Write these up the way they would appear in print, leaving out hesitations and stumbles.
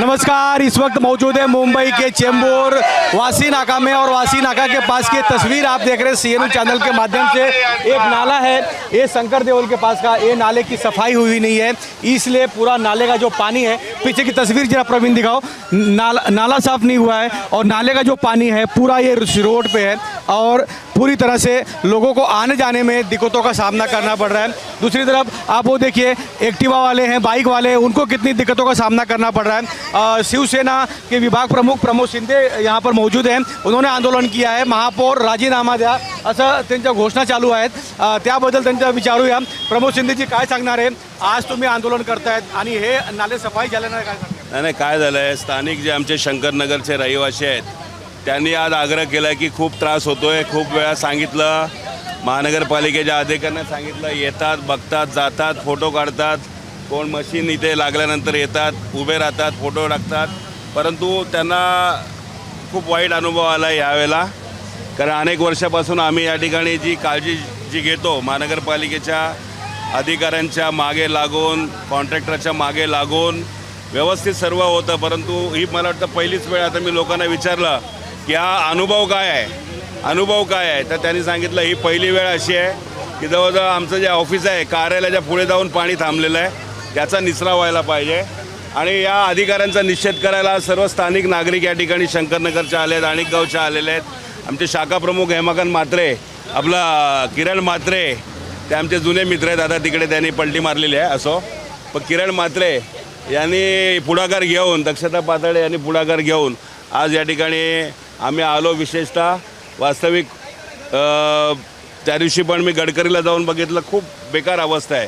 नमस्कार। इस वक्त मौजूद है मुंबई के चेंबूर वासी नाका में और वासी नाका के पास की तस्वीर आप देख रहे हैं सीएनयू चैनल के माध्यम से। एक नाला है, ये शंकर देओल के पास का, ये नाले की सफाई हुई नहीं है, इसलिए पूरा नाले का जो पानी है, पीछे की तस्वीर जरा प्रवीण दिखाओ, नाला साफ नहीं हुआ है और नाले का जो पानी है पूरा ये रोड पे है और पूरी तरह से लोगों को आने जाने में दिक्कतों का सामना करना पड़ रहा है। दूसरी तरफ आप वो देखिए, एक्टिवा वाले हैं, बाइक वाले हैं, उनको कितनी दिक्कतों का सामना करना पड़ रहा है। शिवसेना के विभाग प्रमुख प्रमोद शिंदे यहाँ पर मौजूद हैं, उन्होंने आंदोलन किया है, महापौर राजीनामा द्या असं त्यांच्या घोषणा चालू आहेत। त्याबद्दल त्यांचा विचारूया। प्रमोद शिंदेजी काय सांगणार आहे, आज तुम्ही आंदोलन करतायत आणि हे नाले सफाई झाल्यानं काय सांगणार? नाही काय झालं आहे, स्थानिक जे आमचे शंकरनगरचे रहिवासी आहेत त्यांनी आज आग्रह केला की खूप त्रास होतोय, खूप वेळा सांगितलं, महानगरपालिकेच्या अधिकाऱ्यांना सांगितलं, येतात, बघतात, जातात, फोटो काढतात, कोण मशीन इथे लागल्यानंतर येतात, उभे राहतात, फोटो टाकतात, परंतु त्यांना खूप वाईट अनुभव आला यावेळेला। कारण अनेक वर्षापासून आम्ही या ठिकाणी जी काळजी जी घेतो, महानगरपालिकेच्या अधिकाऱ्यांच्या मागे लागून, कॉन्ट्रॅक्टरच्या मागे लागून व्यवस्थित सर्व होतं, परंतु ही मला वाटतं पहिलीच वेळ आता मी लोकांना विचारलं की हा अनुभव काय आहे, तर त्यांनी सांगितलं ही पहिली वेळ अशी आहे की जवळजवळ आमचं जे ऑफिस आहे, कार्यालयाच्या पुढे जाऊन पाणी थांबलेलं आहे, त्याचा निचरा व्हायला पाहिजे। आणि या अधिकाऱ्यांचा निषेध करायला सर्व स्थानिक नागरिक या ठिकाणी शंकरनगरचे आले आहेत, अनेक गावचे आलेले आहेत। आमचे शाखा प्रमुख हेमाकांत म्हात्रे, आपला किरण म्हात्रे, ते आमचे जुने मित्र आहेत, आता तिकडे त्यांनी पलटी मारलेली आहे, असो, पण किरण म्हात्रे यांनी पुढाकार घेऊन, दक्षता पातळे यांनी पुढाकार घेऊन आज या ठिकाणी आम्ही आलो। विशेषतः वास्तविक त्या दिवशी पण मी गडकरीला जाऊन बघितलं, खूप बेकार अवस्था आहे,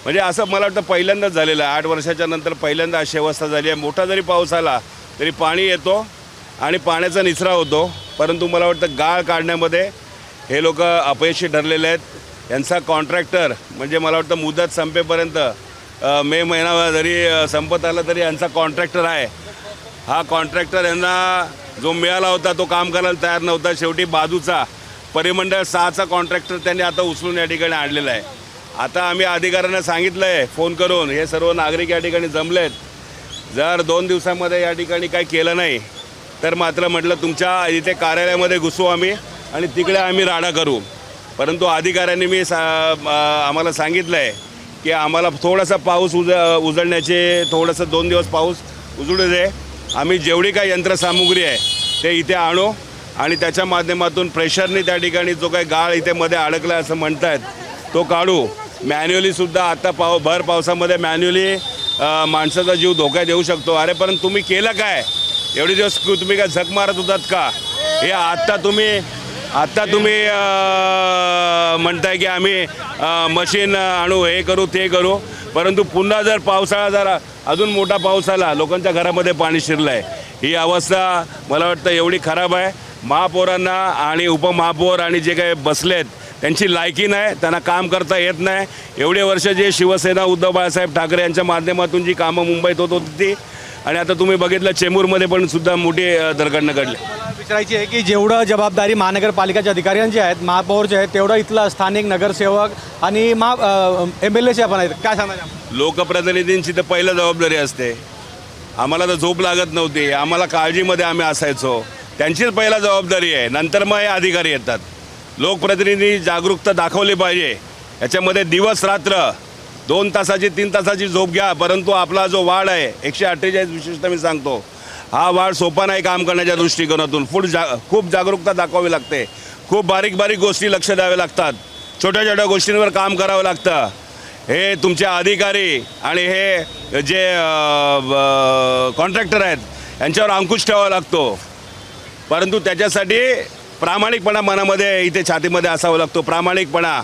म्हणजे असं मला वाटतं पहिल्यांदाच झालेलं आहे, 8 वर्षाच्या नंतर पहिल्यांदा अशी अवस्था झाली आहे। मोठा जरी पाऊस आला तरी पाणी येतो आणि पाण्याचा निचरा होतो, परंतु मला वाटतं गाळ काढण्यामध्ये हे लोक अपयशी ठरलेले आहेत। यांचा कॉन्ट्रॅक्टर म्हणजे मला वाटतं मुदत संपेपर्यंत मे महिना जरी संपत आला तरी यांचा कॉन्ट्रॅक्टर आहे, हा कॉन्ट्रॅक्टर यांना जो मिळाला होता तो काम करायला तयार नव्हता। शेवटी बाजूचा परिमंडळ 6चा कॉन्ट्रॅक्टर त्यांनी आता उचलून या ठिकाणी आणलेला आहे। आता आम्ही अधिकाऱ्यांना सांगितलं आहे फोन करून, हे सर्व नागरिक या ठिकाणी जमलेत, जर 2 दिवसामध्ये या ठिकाणी काही केलं नाही तर मात्र म्हटलं तुमच्या इथे कार्यालयामध्ये घुसू आम्ही आणि तिकडे आम्ही राडा करू। परंतु अधिकाऱ्यांनी आम्हाला सांगितलं आहे की आम्हाला थोडासा पाऊस उजळण्याचे, थोडंसं 2 दिवस पाऊस उजळू दे, आम्ही जेवढी काही यंत्रसामुग्री आहे ते इथे आणू आणि त्याच्या माध्यमातून प्रेशरने त्या ठिकाणी जो काही गाळ इथे मध्ये अडकला असं म्हणतात तो काढू। मॅन्युअलीसुद्धा आता भर पावसामध्ये मॅन्युअली माणसाचा जीव धोक्यात येऊ शकतो। अरे पण तुम्ही केलं काय? एवढे दिवस तुम्ही काय झक मारत होतात का? हे आत्ता तुम्ही म्हणताय की आम्ही मशीन आणू, हे करू, ते करू, परंतु पुन्हा जर पावसाळा जरा अजून मोठा पाऊस आला, लोकांच्या घरामध्ये पाणी शिरलं आहे, ही अवस्था मला वाटतं एवढी खराब आहे। महापौरांना आणि उपमहापौर आणि जे काही बसलेत त्यांची लायकी नाही, त्यांना काम करता येत नाही। एवढे वर्ष जे शिवसेना उद्धव बाळासाहेब ठाकरे यांच्या माध्यमातून जी कामं मुंबईत होत होती ती, आणि आता तुम्ही बघितलं चेंबूरमध्ये पण सुद्धा मोठी दुर्घटना घडली। विचारायची आहे की जेवढं जबाबदारी महानगरपालिकाचे अधिकाऱ्यांची आहेत, महापौरचे आहेत, तेवढं इथलं स्थानिक नगरसेवक आणि MLAचे आपण आहेत, काय सांगणार? लोकप्रतिनिधींची तर पहिलं जबाबदारी असते, आम्हाला तर झोप लागत नव्हती, आम्हाला काळजीमध्ये आम्ही असायचो, त्यांचीच पहिला जबाबदारी आहे, नंतर मग हे अधिकारी येतात। लोकप्रतिनिधी जागरूकता दाखवली पाहिजे, याच्यामध्ये दिवस रात्र 2 तासाची 3 तासाची झोप घ्या, परंतु आपला जो वार्ड आहे 148 विशेषतः मी सांगतो, हा वार्ड सोपा नाही काम करण्याच्या दृष्टिकोनातून। खूप जागरूकता दाखवावी लागते, खूप बारीक बारीक गोष्टी लक्ष द्यावे लागतात, छोट्या छोट्या गोष्टींवर काम करावं लागतं। हे तुमचे अधिकारी आणि हे जे कॉन्ट्रॅक्टर आहेत यांच्यावर अंकुश ठेवावा लागतो, परंतु त्याच्यासाठी प्रामाणिकपणा मनामध्ये, इथे छातीमध्ये असावा लागतो, प्रामाणिकपणा,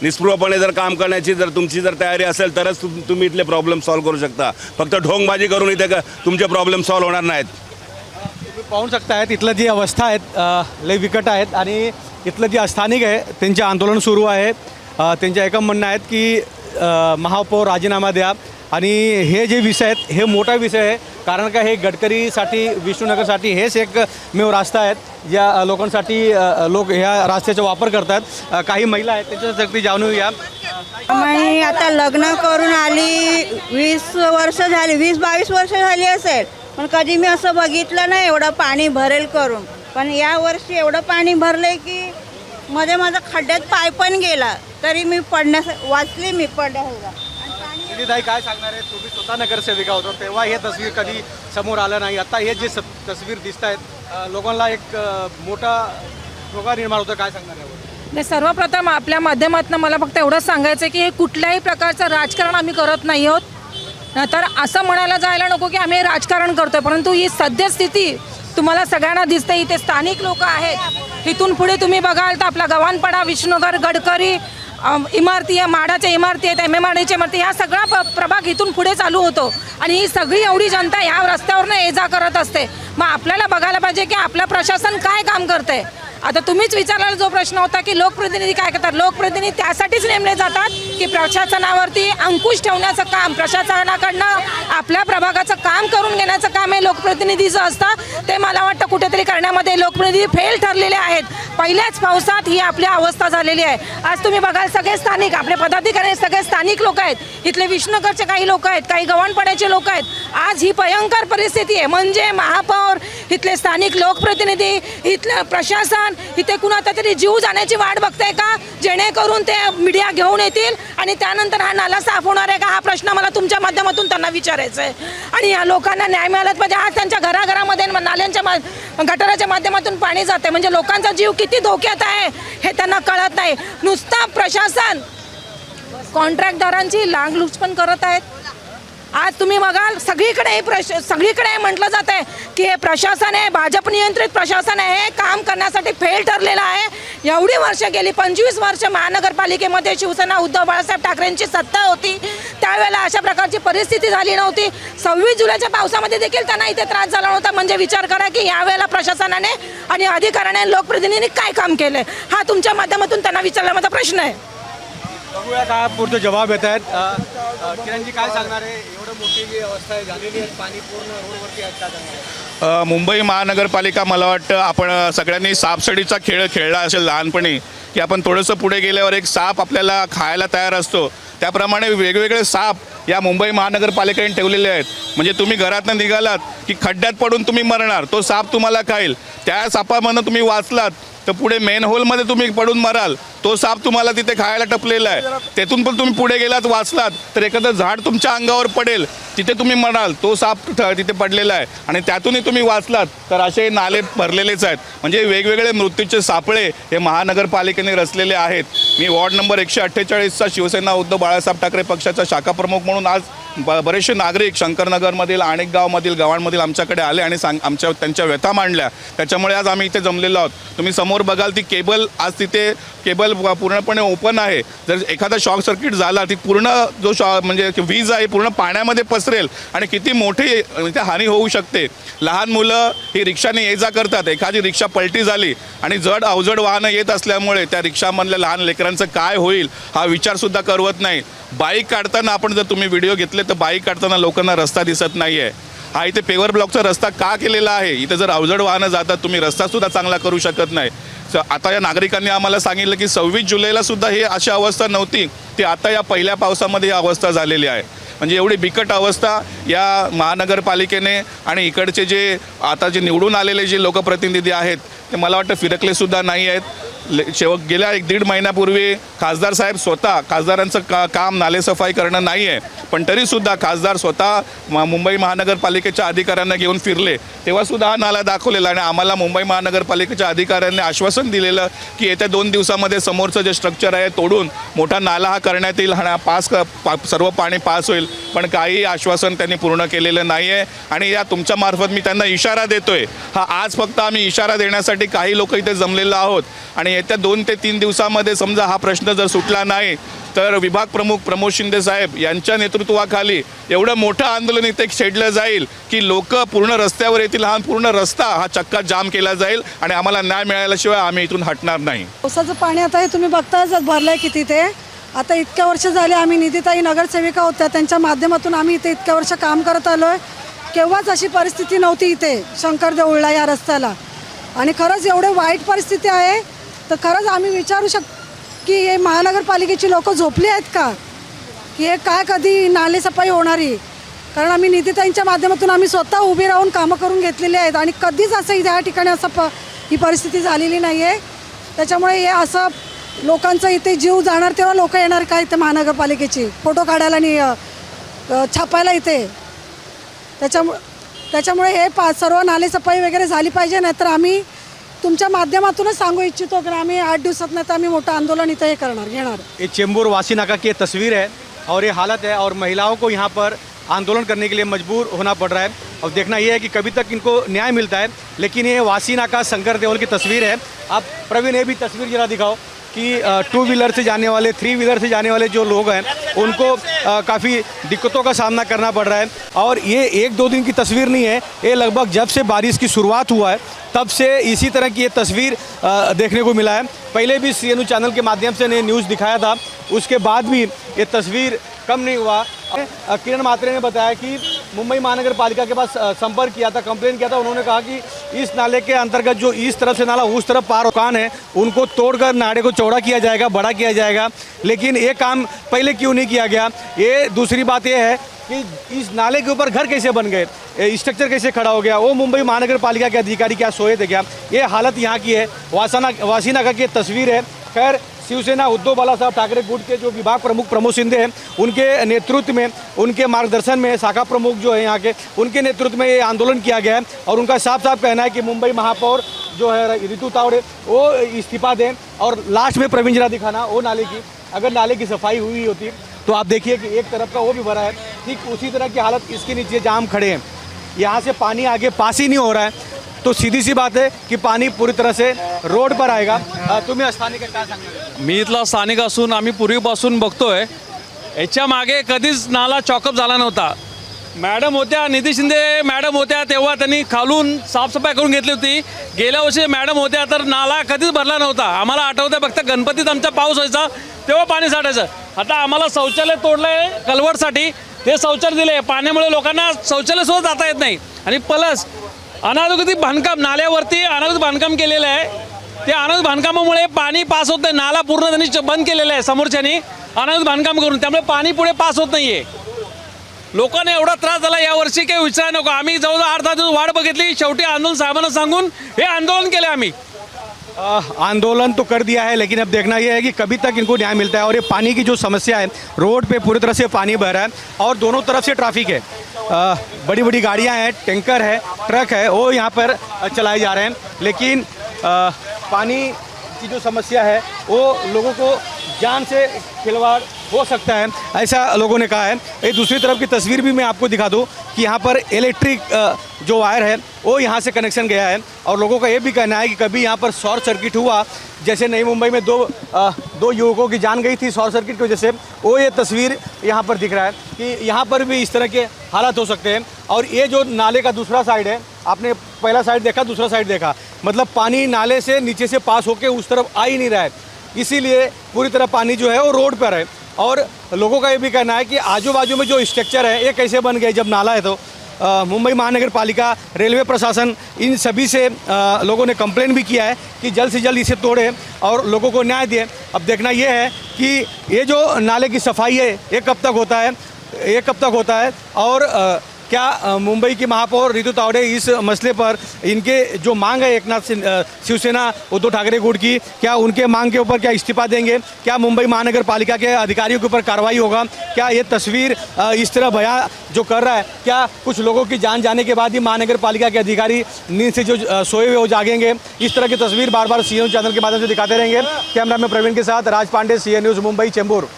निस्पृहपणे जर काम करण्याची जर तुमची जर तयारी असेल तरच तुम्ही इथले प्रॉब्लेम सॉल्व्ह करू शकता। फक्त ढोंगबाजी करून इथे तुमचे प्रॉब्लेम सॉल्व्ह होणार नाहीत। तुम्ही पाहू शकता इथलं जी अवस्था आहेत लय विकट आहेत आणि इथलं जे स्थानिक आहे त्यांचे आंदोलन सुरू आहे। त्यांच्या एकम म्हणणं आहेत की महापौर राजीनामा द्या आणि हे जे विषय आहेत हे मोठा विषय आहे, कारण का हे गडकरीसाठी, विष्णुनगरसाठी हेच एकमेव रस्ता आहेत ज्या लोकांसाठी लोक ह्या रस्त्याचा वापर करतात। काही महिला आहेत त्याच्यासाठी जाणून घेऊया। मी आता लग्न करून आली, 20 वर्ष झाली, 20-22 वर्ष झाली असेल, पण कधी मी असं बघितलं नाही एवढं पाणी भरेल करून. पण यावर्षी एवढं पाणी भरलंय की मध्ये माझा खड्ड्यात पाय पण गेला तरी मी वाचली मी पडण्याला. ताई काय सांगणार आहे, तुम्ही स्वतः नगरसेविका होतो तेव्हा हे तस्वीर कधी समोर आलं नाही, आता हे जे तस्वीर दिसत आहेत लोकांना एक मोठा धोका निर्माण होतो, काय सांगणार आहे? नाही, सर्वप्रथम आपल्या माध्यमातून मला फक्त एवढंच सांगायचं आहे की हे कुठल्याही प्रकारचं राजकारण आम्ही करत नाही आहोत. तर असं म्हणायला जायला नको की आम्ही राजकारण करतोय, परंतु ही सद्यस्थिती तुम्हाला सगळ्यांना दिसते. इथे स्थानिक लोक आहेत. इथून पुढे तुम्ही बघाल तर आपला गव्हाणपाडा, विष्णुनगर, गडकरी इमारती आहे, माडाच्या इमारती आहेत, MMRDच्या इमारती, ह्या सगळा प्रभाग इथून पुढे चालू होतो आणि ही सगळी एवढी जनता ह्या रस्त्यावरनं ये जा करत असते. मग आपल्याला बघायला पाहिजे की आपलं प्रशासन काय काम करतंय. आता तुम्हीच विचारलेला जो प्रश्न होता की लोकप्रतिनिधी काय करतात, लोकप्रतिनिधी त्यासाठीच नेमले जातात की प्रशासनावरती अंकुश ठेवण्याचं काम, प्रशासनाकडनं आपल्या प्रभागाचं काम करून घेण्याचं काम हे लोकप्रतिनिधीचं असतं. ते मला वाटतं कुठेतरी करण्यामध्ये लोकप्रतिनिधी फेल ठरलेले आहेत. पहिल्याच पावसात ही आपली अवस्था झालेली आहे. आज तुम्ही बघाल सगळे स्थानिक आपले पदाधिकारी सगळे स्थानिक लोक आहेत. इथले विष्णुनगरचे काही लोक आहेत, काही गव्हाणपाड्याचे लोक आहेत. आज ही भयंकर परिस्थिती आहे. म्हणजे महापौर, इथले स्थानिक लोकप्रतिनिधी, इथलं प्रशासन इथे कुणाचा तरी जीव जाण्याची वाट बघताय का, जेणेकरून ते मीडिया घेऊन येतील आणि त्यानंतर हा नाला साफ होणार आहे का, हा प्रश्न मला तुमच्या माध्यमातून त्यांना विचारायचा आहे. आणि या लोकांना न्याय मिळालाच पाहिजे. आज त्यांच्या घराघरामध्ये नाल्यांच्या गटाराच्या माध्यमातून पाणी जाते, म्हणजे लोकांचा जीव किती धोक्यात आहे हे त्यांना कळत नाही. नुसता प्रशासन कॉन्ट्रॅक्टदारांची लांगलुचपण करत आहेत. आज तुम्ही बघाल सगळीकडे हे म्हटलं जात आहे की हे प्रशासन आहे, भाजप नियंत्रित प्रशासन आहे, हे काम करण्यासाठी फेल ठरलेलं आहे. एवढी वर्ष गेली, 25 वर्ष महानगरपालिकेमध्ये शिवसेना उद्धव बाळासाहेब ठाकरेंची सत्ता होती. त्यावेळेला अशा प्रकारची परिस्थिती झाली नव्हती. 26 जुलैच्या पावसामध्ये देखील त्यांना इथे त्रास झाला नव्हता. म्हणजे विचार करा की यावेळेला प्रशासनाने आणि अधिकाऱ्याने लोकप्रतिनिधींनी काय काम केलं. हा तुमच्या माध्यमातून त्यांना विचारला माझा प्रश्न आहे. बघूया काय पुढचे जबाब येत आहेत. किरणजी काय सांगणार आहे, एवढं मोठी जी अवस्था आहे झालेली आहे, पाणी पूर्ण रोडवरती आहे, काय सांगणार आहे? मुंबई महानगरपालिका, मला वाटतं आपण सगळ्यांनी सापसडीचा खेळ खेळला असेल लहानपणी, की आपण थोडंसं पुढे गेल्यावर एक साप आपल्याला खायला तयार असतो. त्याप्रमाणे वेगवेगळे साप या मुंबई महानगरपालिकेने ठेवलेले आहेत. म्हणजे तुम्ही घरातनं निघालात की खड्ड्यात पडून तुम्ही मरणार, तो साप तुम्हाला खाईल. त्या सापामधनं तुम्ही वाचलात तर पुढे मेन होलमध्ये तुम्ही पडून मराल, तो साप तुम्हाला तिथे खायला टपलेला आहे. तेथून पण तुम्ही पुढे गेलात, वाचलात तर एखादं झाड तुमच्या अंगावर पडेल, तिथे तुम्ही मराल, तो साप तिथे पडलेला आहे आणि त्यातूनही तुम्ही वाचलात. तर असे नाले भरलेलेच आहेत. म्हणजे वेगवेगळे मृत्यूचे सापळे हे महानगरपालिकेने रचलेले आहेत. मी वॉर्ड नंबर 148चा शिवसेना उद्धव बाळासाहेब ठाकरे पक्षाचा शाखा प्रमुख म्हणून आज बरेचसे नागरिक शंकरनगरमधील, अनेक गावमधील, गावांमधील आमच्याकडे आले आणि त्यांच्या व्यथा मांडल्या. त्याच्यामुळे आज आम्ही इथे जमलेलो आहोत. तुम्ही समोर बघाल ती केबल, आज तिथे केबल पूर्णपणे ओपन आहे. जर एखादा शॉर्ट सर्किट झाला, ती पूर्ण म्हणजे वीज आहे पूर्ण पाण्यामध्ये पसरेल आणि किती मोठी हानी होऊ शकते. लहान मुलं ही रिक्षाने ये जा करतात, एखादी रिक्षा पलटी झाली आणि जड अवजड वाहनं येत असल्यामुळे त्या रिक्षामधल्या लहान लेकरांचं काय होईल हा विचारसुद्धा करवत नाही. बाईक काढताना आपण जर तुम्ही व्हिडिओ घेतले तर बाईक काढताना लोकांना रस्ता दिसत नाही आहे. हा इथे पेवर ब्लॉकचा रस्ता का केलेला आहे? इथे जर अवजड वाहनं जातात, तुम्ही रस्तासुद्धा चांगला करू शकत नाही. आता या नागरिकांनी आम्हाला सांगितलं की 26 जुलैला सुद्धा ही अशी अवस्था नव्हती, ती आता या पहिल्या पावसामध्ये ही अवस्था झालेली आहे. म्हणजे एवढी बिकट अवस्था या महानगरपालिकेने आणि इकडचे जे आता जे निवडून आलेले जे लोकप्रतिनिधी आहेत ते मला वाटतं फिरकलेसुद्धा नाही आहेत. गेल्या 1-1.5 महिन्यापूर्वी खासदार साहेब स्वतः, खासदारांचं काम नालेसफाई करणं नाही आहे, पण तरीसुद्धा खासदार स्वतः मुंबई महानगरपालिकेच्या अधिकाऱ्यांना घेऊन फिरले, तेव्हासुद्धा हा नाला दाखवलेला. आणि आम्हाला मुंबई महानगरपालिकेच्या अधिकाऱ्यांनी आश्वासन दिलेलं की येत्या 2 दिवसामध्ये समोरचं जे स्ट्रक्चर आहे तोडून मोठा नाला हा करण्यात येईल आणि सर्व पाणी पास होईल. पण काही आश्वासन त्यांनी पूर्ण केलेलं नाही आहे. आणि या तुमच्यामार्फत मी त्यांना इशारा देतोय. हा आज फक्त आम्ही इशारा देण्यासाठी काही लोक इथे जमलेलो आहोत आणि येत्या 2 ते 3 दिवसामध्ये समजा हा प्रश्न जर सुटला नाही तर विभाग प्रमुख प्रमोद शिंदे साहेब यांच्या नेतृत्वाखाली एवढं मोठं आंदोलन इथे छेडलं जाईल की लोक पूर्ण रस्त्यावर येतील. हा पूर्ण रस्ता हा चक्का जाम केला जाईल आणि आम्हाला न्याय मिळाल्याशिवाय आम्ही इथून हटणार नाही. पावसाचं पाणी आता हे तुम्ही बघताच भरलंय किती ते. आता इतक्या वर्ष झाले आम्ही निधीताई नगरसेविका होत्या, त्यांच्या माध्यमातून आम्ही इथे इतक्या वर्ष काम करत आलो आहे. केव्हाच अशी परिस्थिती नव्हती इथे शंकर देऊळला या रस्त्याला. आणि खरंच एवढे वाईट परिस्थिती आहे तर खरंच आम्ही विचारू की हे महानगरपालिकेची लोक झोपली आहेत का, की हे काय कधी नालेसफाई होणारी. कारण आम्ही निधीताईंच्या माध्यमातून आम्ही स्वतः उभी राहून कामं करून घेतलेली आहेत आणि कधीच असं या ठिकाणी असं ही परिस्थिती झालेली नाही आहे. त्याच्यामुळे हे असं लोकांचा इथे जीव जाणार तेव्हा लोक येणार काय इथे महानगरपालिकेची फोटो काढायला आणि छापायला इथे. त्याच्यामुळे हे सर्व नाले सफाई वगैरे झाली पाहिजे. नाहीतर आम्ही तुमच्या माध्यमातूनच सांगू इच्छितो की आम्ही 8 दिवसात नाही तर आम्ही मोठं आंदोलन इथे हे घेणार. ये चेंबूर वासी नाका की तस्वीर है और ये हालत है और महिलाओं को यहाँ पर आंदोलन करने के लिए मजबूर होना पड़ रहा है. और देखना ये है कि कभी तक इनको न्याय मिलता है. लेकिन ये वासी नाका शंकर देओल की तस्वीर है. आप प्रवीण ये भी तस्वीर जरा दिखाओ कि 2 व्हीलर से जाने वाले 3 व्हीलर से जाने वाले जो लोग हैं उनको काफ़ी दिक्कतों का सामना करना पड़ रहा है. और ये 1-2 दिन की तस्वीर नहीं है, ये लगभग जब से बारिश की शुरुआत हुआ है तब से इसी तरह की ये तस्वीर देखने को मिला है. पहले भी CNU चैनल के माध्यम से ने न्यूज़ दिखाया था, उसके बाद भी ये तस्वीर कम नहीं हुआ. किरण मात्रे ने बताया कि मुंबई महानगर पालिका के पास संपर्क किया था, कंप्लेन किया था. उन्होंने कहा कि इस नाले के अंतर्गत जो इस तरफ से नाला उस तरफ पार दुकान है उनको तोड़कर नाले को चौड़ा किया जाएगा, बड़ा किया जाएगा. लेकिन ये काम पहले क्यों नहीं किया गया. ये दूसरी बात ये है कि इस नाले के ऊपर घर कैसे बन गए, स्ट्रक्चर कैसे खड़ा हो गया, वो मुंबई महानगर पालिका के अधिकारी क्या सोए थे क्या. ये हालत यहाँ की है. वासी नाका की तस्वीर है. खैर शिवसेना उद्धव बाला साहब ठाकरे गुट के जो विभाग प्रमुख प्रमोद शिंदे हैं उनके नेतृत्व में, उनके मार्गदर्शन में शाखा प्रमुख जो है यहाँ के उनके नेतृत्व में ये आंदोलन किया गया है. और उनका साफ साफ कहना है कि मुंबई महापौर जो है ऋतु तावड़े वो इस्तीफा दें और लास्ट में प्रवीण जरा दिखाना वो नाले की, अगर नाले की सफाई हुई होती तो आप देखिए कि एक तरफ का वो भी भरा है, ठीक उसी तरह की हालत इसके नीचे जहाँ हम खड़े हैं. यहाँ से पानी आगे पास ही नहीं हो रहा है. तो सीधी सी बात है की पाणी पूरी तरह से रोड पर आएगा. तुम्ही स्थानिक काय सांगणार. मी इथला स्थानिक असून आम्ही पूर्वीपासून बघतोय याच्या मागे कधीच नाला चॉकअप झाला नव्हता. मॅडम होत्या, निधी शिंदे मॅडम होत्या तेव्हा त्यांनी खालून साफसफाई करून घेतली होती. गेल्या वर्षी मॅडम होत्या तर नाला कधीच भरला नव्हता. आम्हाला आठवतं फक्त गणपतीत आमचा पाऊस व्हायचा तेव्हा पाणी साठायचं. आता आम्हाला शौचालय तोडलंय कलवडसाठी, ते शौचालय दिले, पाण्यामुळे लोकांना शौचालय सुद्धा जाता येत नाही. आणि प्लस अनाधिकृत बांधकाम नाल्यावरती अनाधिकृत बांधकाम केलेलं आहे. ते अनाधिकृत बांधकामामुळे पाणी पास होत नाही. नाला पूर्ण त्यांनी बंद केलेला आहे समोरच्यानी अनाधिकृत बांधकाम करून, त्यामुळे पाणी पुढे पास होत नाहीये. लोकांना एवढा त्रास झाला यावर्षी काही विचार नको. आम्ही जवळजवळ 8-10 दिवस वाट बघितली, शेवटी आंदोलन साहेबांना सांगून हे आंदोलन केले आम्ही. आंदोलन तो कर दिया है लेकिन अब देखना यह है कि कभी तक इनको न्याय मिलता है. और ये पानी की जो समस्या है, रोड पे पूरी तरह से पानी बह रहा है और दोनों तरफ से ट्रैफिक है. बड़ी बड़ी गाड़ियां हैं, टैंकर है, ट्रक है, वो यहाँ पर चलाए जा रहे हैं. लेकिन पानी की जो समस्या है वो लोगों को जान से खिलवाड़ हो सकता है, ऐसा लोगों ने कहा है. एक दूसरी तरफ की तस्वीर भी मैं आपको दिखा दूं कि यहाँ पर इलेक्ट्रिक जो वायर है वो यहाँ से कनेक्शन गया है. और लोगों का ये भी कहना है कि कभी यहाँ पर शॉर्ट सर्किट हुआ, जैसे नई मुंबई में दो युवकों की जान गई थी शॉर्ट सर्किट की वजह से, वो ये तस्वीर यहाँ पर दिख रहा है कि यहाँ पर भी इस तरह के हालात हो सकते हैं. और ये जो नाले का दूसरा साइड है, आपने पहला साइड देखा, दूसरा साइड देखा, मतलब पानी नाले से नीचे से पास होकर उस तरफ आ ही नहीं रहा है. इसीलिए पूरी तरह पानी जो है वो रोड पर है. और लोगों का ये भी कहना है कि आजू बाजू में जो स्ट्रक्चर है ये कैसे बन गए जब नाला है. तो मुंबई महानगर पालिका, रेलवे प्रशासन, इन सभी से लोगों ने कंप्लेन भी किया है कि जल्द से जल्द इसे तोड़े और लोगों को न्याय दें. अब देखना ये है कि ये जो नाले की सफाई है ये कब तक होता है और क्या मुंबई की महापौर ऋतु तावड़े इस मसले पर इनके जो मांग है एकनाथ शिवसेना उद्धव ठाकरे गुट की, क्या उनके मांग के ऊपर क्या इस्तीफा देंगे, क्या मुंबई महानगर पालिका के अधिकारियों के ऊपर कार्रवाई होगा, क्या ये तस्वीर इस तरह बयां जो कर रहा है, क्या कुछ लोगों की जान जाने के बाद ही महानगर पालिका के अधिकारी नींद से जो सोए हुए वो जागेंगे. इस तरह की तस्वीर बार बार CNU चैनल के माध्यम से दिखाते रहेंगे. कैमरा में प्रवीण के साथ Raj Pandey, CN news Mumbai Chembur.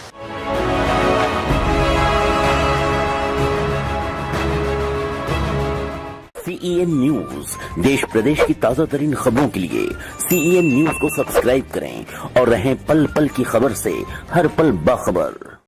CEN news देश प्रदेश की ताजा तरीन खबरों के लिए CEN न्यूज को सब्सक्राइब करें और रहें पल पल की खबर से हर पल बाखबर.